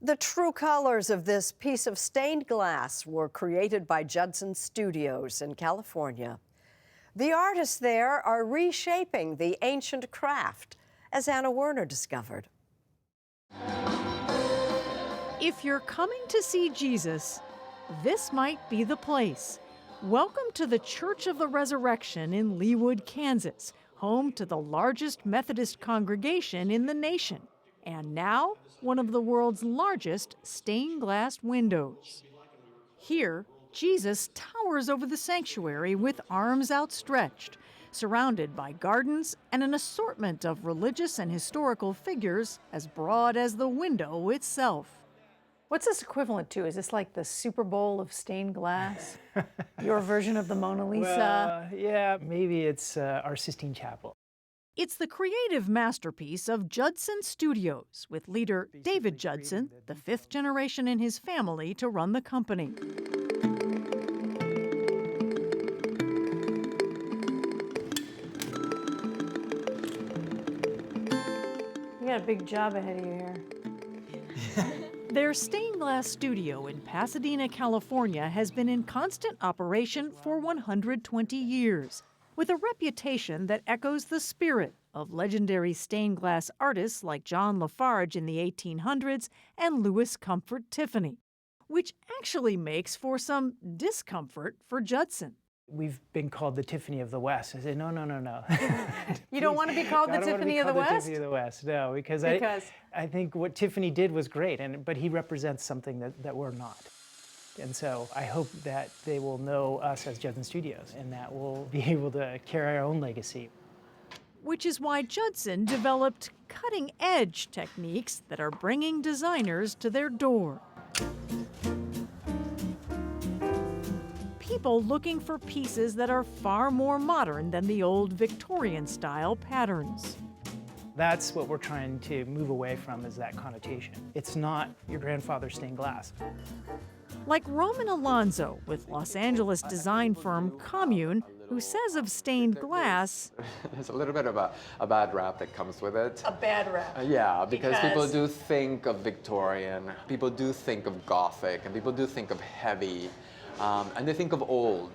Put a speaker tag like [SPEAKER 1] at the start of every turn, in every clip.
[SPEAKER 1] The true colors of this piece of stained glass were created by Judson Studios in California. The artists there are reshaping the ancient craft, as Anna Werner discovered.
[SPEAKER 2] If you're coming to see Jesus, this might be the place. Welcome to the Church of the Resurrection in Leawood, Kansas, home to the largest Methodist congregation in the nation, and now one of the world's largest stained glass windows. Here, Jesus towers over the sanctuary with arms outstretched, surrounded by gardens and an assortment of religious and historical figures as broad as the window itself. What's this equivalent to? Is this like the Super Bowl of stained glass? Your version of the Mona Lisa?
[SPEAKER 3] Well, yeah, maybe it's our Sistine Chapel.
[SPEAKER 2] It's the creative masterpiece of Judson Studios, with leader David Judson, the fifth generation in his family to run the company. You got a big job ahead of you here. Their stained glass studio in Pasadena, California has been in constant operation for 120 years, with a reputation that echoes the spirit of legendary stained glass artists like John Lafarge in the 1800s and Louis Comfort Tiffany, which actually makes for some discomfort for Judson.
[SPEAKER 3] We've been called the Tiffany of the West. I said, no.
[SPEAKER 2] You don't want to be called the Tiffany of the West?
[SPEAKER 3] Tiffany of the West, no, because I think what Tiffany did was great, but he represents something that we're not. And so I hope that they will know us as Judson Studios and that we'll be able to carry our own legacy.
[SPEAKER 2] Which is why Judson developed cutting-edge techniques that are bringing designers to their door. People looking for pieces that are far more modern than the old Victorian-style patterns.
[SPEAKER 3] That's what we're trying to move away from, is that connotation. It's not your grandfather's stained glass.
[SPEAKER 2] Like Roman Alonzo with Los Angeles design firm Commune, who says of stained glass,
[SPEAKER 4] there's a little bit of a bad rap that comes with it.
[SPEAKER 2] A bad rap?
[SPEAKER 4] Yeah, because people do think of Victorian, people do think of Gothic, and people do think of heavy, and they think of old.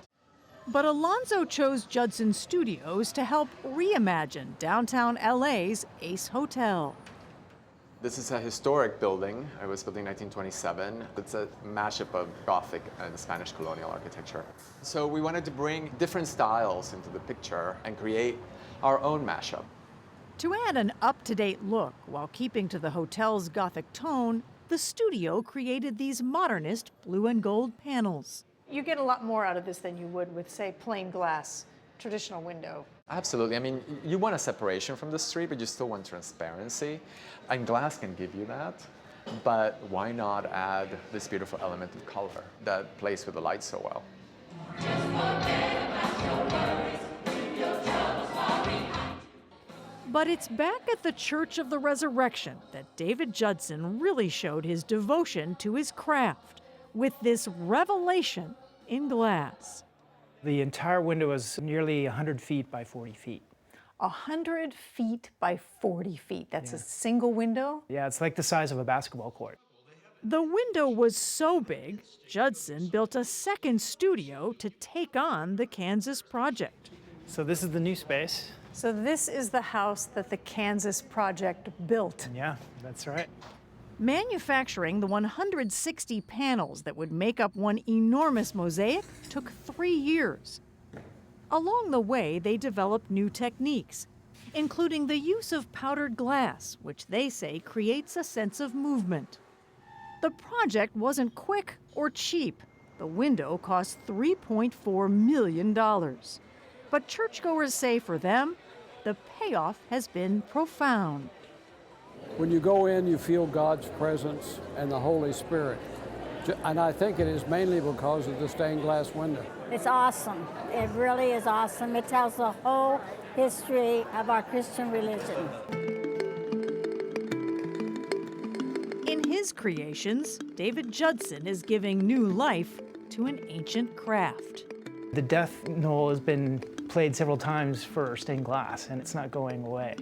[SPEAKER 2] But Alonzo chose Judson Studios to help reimagine downtown LA's Ace Hotel.
[SPEAKER 4] This is a historic building. It was built in 1927. It's a mashup of Gothic and Spanish colonial architecture. So we wanted to bring different styles into the picture and create our own mashup.
[SPEAKER 2] To add an up-to-date look while keeping to the hotel's Gothic tone, the studio created these modernist blue and gold panels. You get a lot more out of this than you would with, say, plain glass, traditional window.
[SPEAKER 4] Absolutely. I mean, you want a separation from the street, but you still want transparency. And glass can give you that. But why not add this beautiful element of color that plays with the light so well?
[SPEAKER 2] But it's back at the Church of the Resurrection that David Judson really showed his devotion to his craft with this revelation in glass.
[SPEAKER 3] The entire window is nearly 100 feet by 40 feet.
[SPEAKER 2] 100 feet by 40 feet. That's a single window?
[SPEAKER 3] Yeah, it's like the size of a basketball court.
[SPEAKER 2] The window was so big, Judson built a second studio to take on the Kansas project.
[SPEAKER 3] So this is the new space.
[SPEAKER 2] So this is the house that the Kansas project built.
[SPEAKER 3] Yeah, that's right.
[SPEAKER 2] Manufacturing the 160 panels that would make up one enormous mosaic took 3 years. Along the way, they developed new techniques, including the use of powdered glass, which they say creates a sense of movement. The project wasn't quick or cheap. The window cost $3.4 million. But churchgoers say for them, the payoff has been profound.
[SPEAKER 5] When you go in, you feel God's presence and the Holy Spirit. And I think it is mainly because of the stained glass window.
[SPEAKER 6] It's awesome. It really is awesome. It tells the whole history of our Christian religion.
[SPEAKER 2] In his creations, David Judson is giving new life to an ancient craft.
[SPEAKER 3] The death knell has been played several times for stained glass, and it's not going away.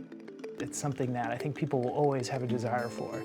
[SPEAKER 3] It's something that I think people will always have a desire for.